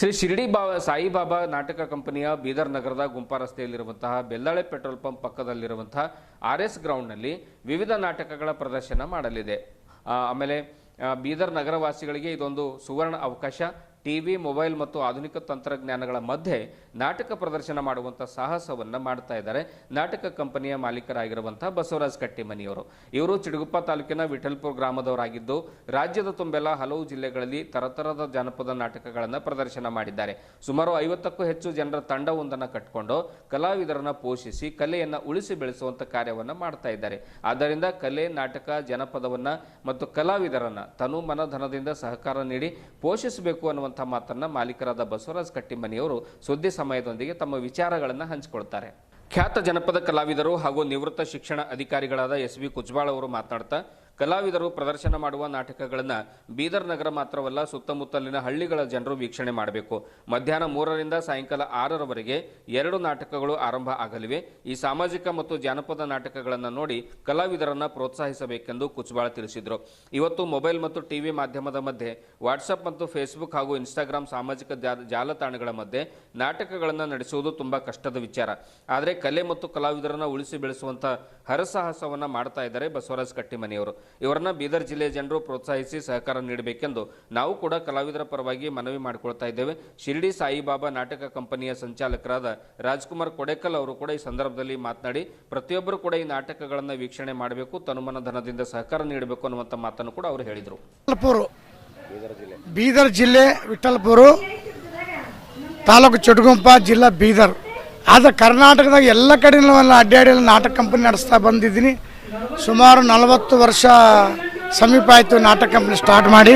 ಶ್ರೀ ಶಿರಡಿ ಸಾಯಿಬಾಬಾ ನಾಟಕ ಕಂಪನಿಯ ಬೀದರ್ ನಗರದ ಗುಂಪಾ ರಸ್ತೆಯಲ್ಲಿರುವಂತಹ ಬೆಲ್ದಾಳೆ ಪೆಟ್ರೋಲ್ ಪಂಪ್ ಪಕ್ಕದಲ್ಲಿರುವಂತಹ RS ಗ್ರೌಂಡ್ನಲ್ಲಿ ವಿವಿಧ ನಾಟಕಗಳ ಪ್ರದರ್ಶನ ಮಾಡಲಿದೆ. ಆಮೇಲೆ ಬೀದರ್ ನಗರವಾಸಿಗಳಿಗೆ ಇದೊಂದು ಸುವರ್ಣ ಅವಕಾಶ. ಟಿವಿ, ಮೊಬೈಲ್ ಮತ್ತು ಆಧುನಿಕ ತಂತ್ರಜ್ಞಾನಗಳ ಮಧ್ಯೆ ನಾಟಕ ಪ್ರದರ್ಶನ ಮಾಡುವಂಥ ಸಾಹಸವನ್ನು ಮಾಡ್ತಾ ಇದ್ದಾರೆ ನಾಟಕ ಕಂಪನಿಯ ಮಾಲೀಕರಾಗಿರುವಂತಹ ಬಸವರಾಜ್ ಕಟ್ಟಿಮನಿಯವರು. ಇವರು ಚಿಡಗುಪ್ಪ ತಾಲೂಕಿನ ವಿಠಲ್ಪುರ ಗ್ರಾಮದವರಾಗಿದ್ದು ರಾಜ್ಯದ ತುಂಬೆಲ್ಲ ಹಲವು ಜಿಲ್ಲೆಗಳಲ್ಲಿ ತರತರದ ಜಾನಪದ ನಾಟಕಗಳನ್ನು ಪ್ರದರ್ಶನ ಮಾಡಿದ್ದಾರೆ. ಸುಮಾರು 50ಕ್ಕೂ ಹೆಚ್ಚು ಜನರ ತಂಡವೊಂದನ್ನು ಕಟ್ಟಿಕೊಂಡು ಕಲಾವಿದರನ್ನು ಪೋಷಿಸಿ ಕಲೆಯನ್ನು ಉಳಿಸಿ ಬೆಳೆಸುವಂಥ ಕಾರ್ಯವನ್ನು ಮಾಡ್ತಾ ಇದ್ದಾರೆ. ಆದ್ದರಿಂದ ಕಲೆ, ನಾಟಕ, ಜನಪದವನ್ನು ಮತ್ತು ಕಲಾವಿದರನ್ನು ತನು ಮನ ಧನದಿಂದ ಸಹಕಾರ ನೀಡಿ ಪೋಷಿಸಬೇಕು ಅನ್ನುವಂಥ ಮಾತನ್ನ ಮಾಲೀಕರಾದ ಬಸವರಾಜ್ ಕಟ್ಟಿಮನಿಯವರು ಸುದ್ದಿ ಸಮಯದೊಂದಿಗೆ ತಮ್ಮ ವಿಚಾರಗಳನ್ನು ಹಂಚಿಕೊಳ್ತಾರೆ. ಖ್ಯಾತ ಜನಪದ ಕಲಾವಿದರು ಹಾಗೂ ನಿವೃತ್ತ ಶಿಕ್ಷಣ ಅಧಿಕಾರಿಗಳಾದ SB ಕುಜ್ಬಾಳ್ ಅವರು ಮಾತನಾಡ್ತಾ, ಕಲಾವಿದರು ಪ್ರದರ್ಶನ ಮಾಡುವ ನಾಟಕಗಳನ್ನು ಬೀದರ್ ನಗರ ಮಾತ್ರವಲ್ಲ ಸುತ್ತಮುತ್ತಲಿನ ಹಳ್ಳಿಗಳ ಜನರು ವೀಕ್ಷಣೆ ಮಾಡಬೇಕು. ಮಧ್ಯಾಹ್ನ 3ರಿಂದ ಸಾಯಂಕಾಲ 6ರವರೆಗೆ 2 ನಾಟಕಗಳು ಆರಂಭ ಆಗಲಿವೆ. ಈ ಸಾಮಾಜಿಕ ಮತ್ತು ಜಾನಪದ ನಾಟಕಗಳನ್ನು ನೋಡಿ ಕಲಾವಿದರನ್ನು ಪ್ರೋತ್ಸಾಹಿಸಬೇಕೆಂದು ಕುಜ್ಬಾಳ್ ತಿಳಿಸಿದರು. ಇವತ್ತು ಮೊಬೈಲ್ ಮತ್ತು ಟಿವಿ ಮಾಧ್ಯಮದ ಮಧ್ಯೆ ವಾಟ್ಸಪ್ ಮತ್ತು ಫೇಸ್ಬುಕ್ ಹಾಗೂ ಇನ್ಸ್ಟಾಗ್ರಾಮ್ ಸಾಮಾಜಿಕ ಜಾಲತಾಣಗಳ ಮಧ್ಯೆ ನಾಟಕಗಳನ್ನು ನಡೆಸುವುದು ತುಂಬಾ ಕಷ್ಟದ ವಿಚಾರ. ಆದರೆ ಕಲೆ ಮತ್ತು ಕಲಾವಿದರನ್ನು ಉಳಿಸಿ ಬೆಳೆಸುವಂಥ ಹರಸಾಹಸವನ್ನು ಮಾಡ್ತಾ ಇದ್ದಾರೆ ಬಸವರಾಜ್ ಕಟ್ಟಿಮನಿಯವರು. ಇವರನ್ನ ಬೀದರ್ ಜಿಲ್ಲೆಯ ಜನರು ಪ್ರೋತ್ಸಾಹಿಸಿ ಸಹಕಾರ ನೀಡಬೇಕೆಂದು ನಾವು ಕೂಡ ಕಲಾವಿದರ ಪರವಾಗಿ ಮನವಿ ಮಾಡಿಕೊಳ್ತಾ ಇದ್ದೇವೆ. ಶಿರಡಿ ಸಾಯಿಬಾಬಾ ನಾಟಕ ಕಂಪನಿಯ ಸಂಚಾಲಕರಾದ ರಾಜ್ಕುಮಾರ್ ಕೊಡೆಕಲ್ ಅವರು ಕೂಡ ಈ ಸಂದರ್ಭದಲ್ಲಿ ಮಾತನಾಡಿ, ಪ್ರತಿಯೊಬ್ಬರು ಕೂಡ ಈ ನಾಟಕಗಳನ್ನು ವೀಕ್ಷಣೆ ಮಾಡಬೇಕು, ತನುಮನ ಧನದಿಂದ ಸಹಕಾರ ನೀಡಬೇಕು ಅನ್ನುವಂಥ ಮಾತನ್ನು ಕೂಡ ಅವರು ಹೇಳಿದರು. ಬೀದರ್ ಜಿಲ್ಲೆ ವಿಠಲ್ಪುರ ತಾಲೂಕು ಚಿಡಗುಂಪ ಜಿಲ್ಲಾ ಬೀದರ್. ಆದರೆ ಕರ್ನಾಟಕದಾಗ ಎಲ್ಲ ಕಡೆ ಅಡ್ಡಾಡಿ ನಾಟಕ ಕಂಪನಿ ನಡೆಸ್ತಾ ಬಂದಿದ್ದೀನಿ. ಸುಮಾರು 40 ವರ್ಷ ಸಮೀಪ ಆಯಿತು ನಾಟಕ ಕಂಪನಿ ಸ್ಟಾರ್ಟ್ ಮಾಡಿ.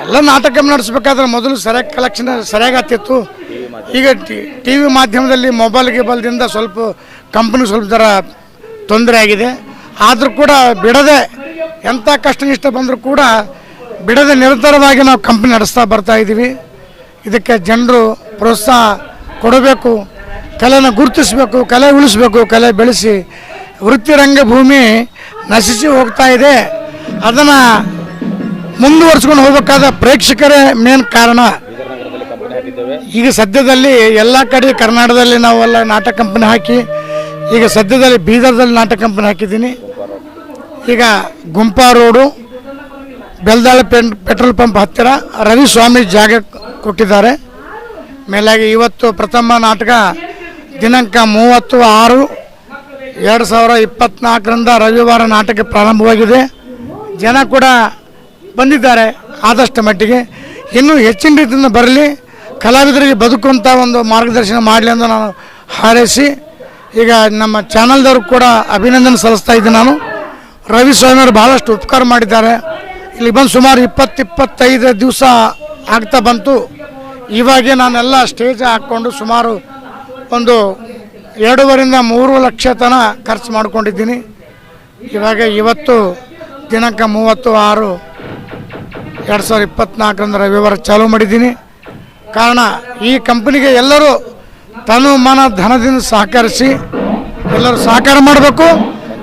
ಎಲ್ಲ ನಾಟಕ ಕಂಪನಿ ನಡೆಸಬೇಕಾದ್ರೆ ಮೊದಲು ಸರಿಯಾಗಿ ಕಲೆಕ್ಷನ್ ಸರಿಯಾಗಿ ಆಗ್ತಿತ್ತು. ಈಗ ಟಿವಿ ಮಾಧ್ಯಮದಲ್ಲಿ ಮೊಬೈಲ್ದಿಂದ ಸ್ವಲ್ಪ ಕಂಪನಿ ಸ್ವಲ್ಪ ಥರ ತೊಂದರೆ ಆಗಿದೆ. ಆದರೂ ಕೂಡ ಬಿಡದೆ ಎಂಥ ಕಷ್ಟ ನಿಷ್ಠ ಬಂದರೂ ಕೂಡ ಬಿಡದೆ ನಿರಂತರವಾಗಿ ನಾವು ಕಂಪನಿ ನಡೆಸ್ತಾ ಬರ್ತಾ ಇದ್ದೀವಿ. ಇದಕ್ಕೆ ಜನರು ಪ್ರೋತ್ಸಾಹ ಕೊಡಬೇಕು, ಕಲೆನ ಗುರುತಿಸಬೇಕು, ಕಲೆ ಉಳಿಸಬೇಕು, ಕಲೆ ಬೆಳೆಸಿ. ವೃತ್ತಿ ರಂಗಭೂಮಿ ನಶಿಸಿ ಹೋಗ್ತಾ ಇದೆ. ಅದನ್ನು ಮುಂದುವರ್ಸ್ಕೊಂಡು ಹೋಗಬೇಕಾದ ಪ್ರೇಕ್ಷಕರೇ ಮೇನ್ ಕಾರಣ. ಈಗ ಸದ್ಯದಲ್ಲಿ ಎಲ್ಲ ಕಡೆ ಕರ್ನಾಟಕದಲ್ಲಿ ನಾವೆಲ್ಲ ನಾಟಕ ಕಂಪನಿ ಹಾಕಿ ಈಗ ಸದ್ಯದಲ್ಲಿ ಬೀದರ್ದಲ್ಲಿ ನಾಟಕ ಕಂಪನಿ ಹಾಕಿದ್ದೀನಿ. ಈಗ ಗುಂಪಾ ರೋಡು ಬೆಲ್ದಾಳೆ ಪೆಟ್ರೋಲ್ ಪಂಪ್ ಹತ್ತಿರ ರವಿಸ್ವಾಮಿ ಜಾಗ ಕೊಟ್ಟಿದ್ದಾರೆ. ಮೇಲಾಗಿ ಇವತ್ತು ಪ್ರಥಮ ನಾಟಕ ದಿನಾಂಕ 30/6/2024 ರವಿವಾರ ನಾಟಕ ಪ್ರಾರಂಭವಾಗಿದೆ. ಜನ ಕೂಡ ಬಂದಿದ್ದಾರೆ. ಆದಷ್ಟು ಮಟ್ಟಿಗೆ ಇನ್ನೂ ಹೆಚ್ಚಿನ ರೀತಿಯಿಂದ ಬರಲಿ, ಕಲಾವಿದರಿಗೆ ಬದುಕುವಂಥ ಒಂದು ಮಾರ್ಗದರ್ಶನ ಮಾಡಲಿ ಎಂದು ನಾನು ಹಾರೈಸಿ ಈಗ ನಮ್ಮ ಚಾನಲ್ದವ್ರು ಕೂಡ ಅಭಿನಂದನೆ ಸಲ್ಲಿಸ್ತಾ ಇದ್ದೀನಿ. ನಾನು ರವಿಸ್ವಾಮಿಯವರು ಭಾಳಷ್ಟು ಉಪಕಾರ ಮಾಡಿದ್ದಾರೆ. ಇಲ್ಲಿ ಬಂದು ಸುಮಾರು 20-25 ದಿವಸ ಆಗ್ತಾ ಬಂತು. ಇವಾಗೆ ನಾನೆಲ್ಲ ಸ್ಟೇಜ್ ಹಾಕ್ಕೊಂಡು ಸುಮಾರು ಒಂದು 2.5ರಿಂದ 3 ಲಕ್ಷ ತನಕ ಖರ್ಚು ಮಾಡ್ಕೊಂಡಿದ್ದೀನಿ. ಇವತ್ತು ದಿನಾಂಕ 30/6/2024 ರವಿವಾರ ಚಾಲೂ ಮಾಡಿದ್ದೀನಿ. ಕಾರಣ ಈ ಕಂಪನಿಗೆ ಎಲ್ಲರೂ ತನು ಮನ ಧನದಿಂದ ಸಹಕರಿಸಿ ಎಲ್ಲರೂ ಸಹಕಾರ ಮಾಡಬೇಕು.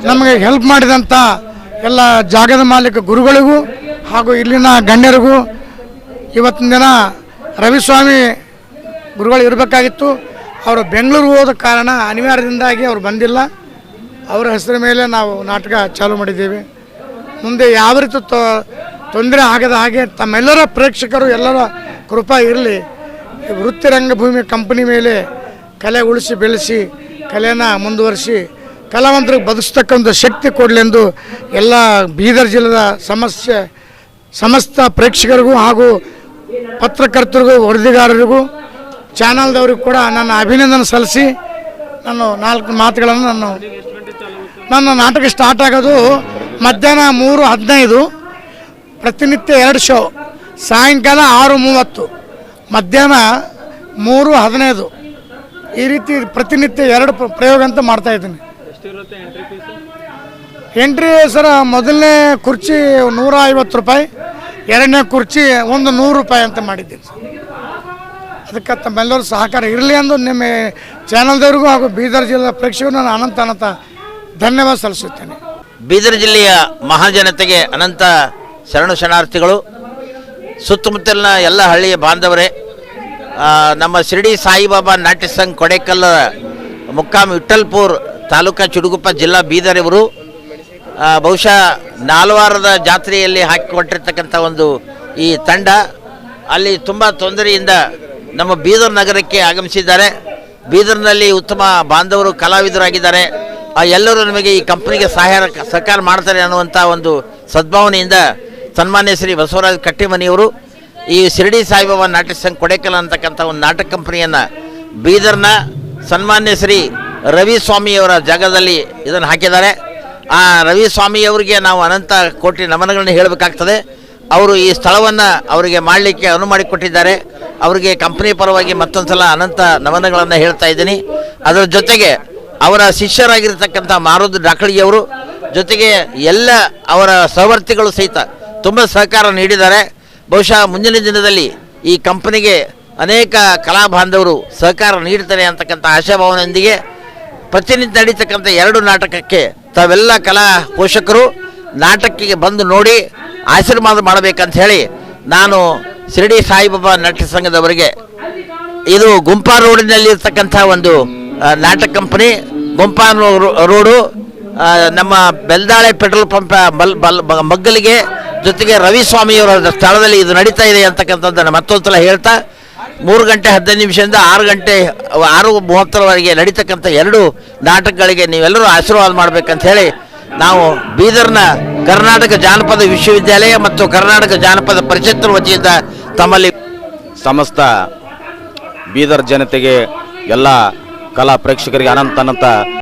ನಮಗೆ ಹೆಲ್ಪ್ ಮಾಡಿದಂಥ ಎಲ್ಲ ಜಾಗದ ಮಾಲೀಕ ಗುರುಗಳಿಗೂ ಹಾಗೂ ಇಲ್ಲಿನ ಗಣ್ಯರಿಗೂ ಇವತ್ತಿನ ದಿನ ರವಿಸ್ವಾಮಿ ಗುರುಗಳು ಇರಬೇಕಾಗಿತ್ತು. ಅವರು ಬೆಂಗಳೂರು ಹೋದ ಕಾರಣ ಅನಿವಾರ್ಯದಿಂದಾಗಿ ಅವರು ಬಂದಿಲ್ಲ. ಅವರ ಹೆಸರ ಮೇಲೆ ನಾವು ನಾಟಕ ಚಾಲೂ ಮಾಡಿದ್ದೇವೆ. ಮುಂದೆ ಯಾವ ರೀತಿ ತೊಂದರೆ ಆಗದ ಹಾಗೆ ತಮ್ಮೆಲ್ಲರ ಪ್ರೇಕ್ಷಕರು ಎಲ್ಲರ ಕೃಪಾ ಇರಲಿ. ವೃತ್ತಿ ರಂಗಭೂಮಿ ಕಂಪನಿ ಮೇಲೆ ಕಲೆ ಉಳಿಸಿ ಬೆಳೆಸಿ ಕಲೆಯನ್ನು ಮುಂದುವರಿಸಿ ಕಲಾವಂತರಿಗೆ ಬದುಕಿಸ್ತಕ್ಕಂಥ ಶಕ್ತಿ ಕೊಡಲೆಂದು ಎಲ್ಲ ಬೀದರ್ ಜಿಲ್ಲೆಯ ಸಮಸ್ತ ಪ್ರೇಕ್ಷಕರಿಗೂ ಹಾಗೂ ಪತ್ರಕರ್ತರಿಗೂ ವರದಿಗಾರರಿಗೂ ಚಾನಲ್ದವ್ರಿಗೂ ಕೂಡ ನನ್ನ ಅಭಿನಂದನೆ ಸಲ್ಲಿಸಿ ನಾನು 4 ಮಾತುಗಳನ್ನು ನನ್ನ ನಾಟಕ ಸ್ಟಾರ್ಟ್ ಆಗೋದು ಮಧ್ಯಾಹ್ನ 3:15, ಪ್ರತಿನಿತ್ಯ 2 ಶೋ, ಸಾಯಂಕಾಲ 6:30, ಮಧ್ಯಾಹ್ನ 3:15 ಈ ರೀತಿ ಪ್ರತಿನಿತ್ಯ 2 ಪ್ರಯೋಗ ಅಂತ ಮಾಡ್ತಾಯಿದ್ದೀನಿ. ಎಂಟ್ರಿ ಸರ್, ಮೊದಲನೇ ಕುರ್ಚಿ 150 ರೂಪಾಯಿ, ಎರಡನೇ ಕುರ್ಚಿ ಒಂದು 100 ರೂಪಾಯಿ ಅಂತ ಮಾಡಿದ್ದೀನಿ. ಅದಕ್ಕೆ ತಮ್ಮೆಲ್ಲರೂ ಸಹಕಾರ ಇರಲಿ ಎಂದು ನಿಮ್ಮ ಚಾನಲ್ದವ್ರಿಗೂ ಹಾಗೂ ಬೀದರ್ ಜಿಲ್ಲೆಯ ಪ್ರೇಕ್ಷಕರು ನಾನು ಅನಂತ ಧನ್ಯವಾದ ಸಲ್ಲಿಸುತ್ತೇನೆ. ಬೀದರ್ ಜಿಲ್ಲೆಯ ಮಹಾಜನತೆಗೆ ಅನಂತ ಶರಣಾರ್ಥಿಗಳು. ಸುತ್ತಮುತ್ತಲಿನ ಎಲ್ಲ ಹಳ್ಳಿಯ ಬಾಂಧವರೇ, ನಮ್ಮ ಶಿರಡಿ ಸಾಯಿಬಾಬಾ ನಾಟ್ಯ ಸಂಘ ಕೊಡೇಕಲ್ ಮುಕ್ಕಾಂ ವಿಠಲ್ಪುರ್ ತಾಲೂಕಾ ಚುಡುಗುಪ್ಪ ಜಿಲ್ಲಾ ಬೀದರ್ ಇವರು ಬಹುಶಃ ನಾಲ್ವಾರದ ಜಾತ್ರೆಯಲ್ಲಿ ಹಾಕಿಕೊಟ್ಟಿರ್ತಕ್ಕಂಥ ಒಂದು ಈ ತಂಡ ಅಲ್ಲಿ ತುಂಬ ತೊಂದರೆಯಿಂದ ನಮ್ಮ ಬೀದರ್ ನಗರಕ್ಕೆ ಆಗಮಿಸಿದ್ದಾರೆ. ಬೀದರ್ನಲ್ಲಿ ಉತ್ತಮ ಬಾಂಧವರು ಕಲಾವಿದರಾಗಿದ್ದಾರೆ. ಎಲ್ಲರೂ ನಮಗೆ ಈ ಕಂಪ್ನಿಗೆ ಸಹಕಾರ ಮಾಡ್ತಾರೆ ಅನ್ನುವಂಥ ಒಂದು ಸದ್ಭಾವನೆಯಿಂದ ಸನ್ಮಾನ್ಯ ಶ್ರೀ ಬಸವರಾಜ ಕಟ್ಟಿಮನಿಯವರು ಈ ಶಿರಡಿ ಸಾಯಿಬಾಬಾ ನಾಟ್ಯ ಸಂಘ ಕೊಡೇಕಲ್ ಅಂತಕ್ಕಂಥ ಒಂದು ನಾಟಕ ಕಂಪನಿಯನ್ನು ಬೀದರ್ನ ಸನ್ಮಾನ್ಯ ಶ್ರೀ ರವಿ ಸ್ವಾಮಿಯವರ ಜಾಗದಲ್ಲಿ ಇದನ್ನು ಹಾಕಿದ್ದಾರೆ. ಆ ರವಿ ಸ್ವಾಮಿಯವರಿಗೆ ನಾವು ಅನಂತ ಕೋಟಿ ನಮನಗಳನ್ನು ಹೇಳಬೇಕಾಗ್ತದೆ. ಅವರು ಈ ಸ್ಥಳವನ್ನು ಅವರಿಗೆ ಮಾಡಲಿಕ್ಕೆ ಅನುವು ಮಾಡಿಕೊಟ್ಟಿದ್ದಾರೆ. ಅವರಿಗೆ ಕಂಪನಿ ಪರವಾಗಿ ಮತ್ತೊಂದು ಸಲ ಅನಂತ ನಮನಗಳನ್ನು ಹೇಳ್ತಾ ಇದ್ದೀನಿ. ಅದರ ಜೊತೆಗೆ ಅವರ ಶಿಷ್ಯರಾಗಿರ್ತಕ್ಕಂಥ ಮಾರುದ್ ಡಾಕಳಿಯವರು ಜೊತೆಗೆ ಎಲ್ಲ ಅವರ ಸಹವರ್ತಿಗಳು ಸಹಿತ ತುಂಬ ಸಹಕಾರ ನೀಡಿದ್ದಾರೆ. ಬಹುಶಃ ಮುಂದಿನ ದಿನದಲ್ಲಿ ಈ ಕಂಪನಿಗೆ ಅನೇಕ ಕಲಾ ಬಾಂಧವರು ಸಹಕಾರ ನೀಡ್ತಾರೆ ಅಂತಕ್ಕಂಥ ಆಶಾಭಾವನೆಯೊಂದಿಗೆ ಪ್ರತಿನಿತ್ಯ ನಡೀತಕ್ಕಂಥ 2 ನಾಟಕಕ್ಕೆ ತಾವೆಲ್ಲ ಕಲಾ ಪೋಷಕರು ನಾಟಕಕ್ಕೆ ಬಂದು ನೋಡಿ ಆಶೀರ್ವಾದ ಮಾಡಬೇಕಂತ ಹೇಳಿ ನಾನು ಶಿರಡಿ ಸಾಯಿಬಾಬಾ ನಾಟ್ಯ ಸಂಘದವರಿಗೆ, ಇದು ಗುಂಪಾ ರೋಡಿನಲ್ಲಿ ಇರ್ತಕ್ಕಂಥ ಒಂದು ನಾಟಕ ಕಂಪನಿ, ಗುಂಪಾ ರೋಡು ನಮ್ಮ ಬೆಲ್ದಾಳೆ ಪೆಟ್ರೋಲ್ ಪಂಪ್ ಮಗ್ಗಲಿಗೆ ಜೊತೆಗೆ ರವಿ ಸ್ವಾಮಿಯವರ ಸ್ಥಳದಲ್ಲಿ ಇದು ನಡೀತಾ ಇದೆ ಅಂತಕ್ಕಂಥದ್ದನ್ನು ಮತ್ತೊಂದು ಸಲ ಹೇಳ್ತಾ 3 ಗಂಟೆ 15 ನಿಮಿಷದಿಂದ 6:30 ನಡೀತಕ್ಕಂಥ 2 ನಾಟಕಗಳಿಗೆ ನೀವೆಲ್ಲರೂ ಆಶೀರ್ವಾದ ಮಾಡಬೇಕಂತ ಹೇಳಿ ನಾವು ಬೀದರ್ನ ಕರ್ನಾಟಕ ಜಾನಪದ ವಿಶ್ವವಿದ್ಯಾಲಯ ಮತ್ತು ಕರ್ನಾಟಕ ಜಾನಪದ ಪರಿಷತ್ತಿನ ವತಿಯಿಂದ ತಮ್ಮಲ್ಲಿ ಸಮಸ್ತ ಬೀದರ್ ಜನತೆಗೆ ಎಲ್ಲ ಕಲಾ ಪ್ರೇಕ್ಷಕರಿಗೆ ಅನಂತ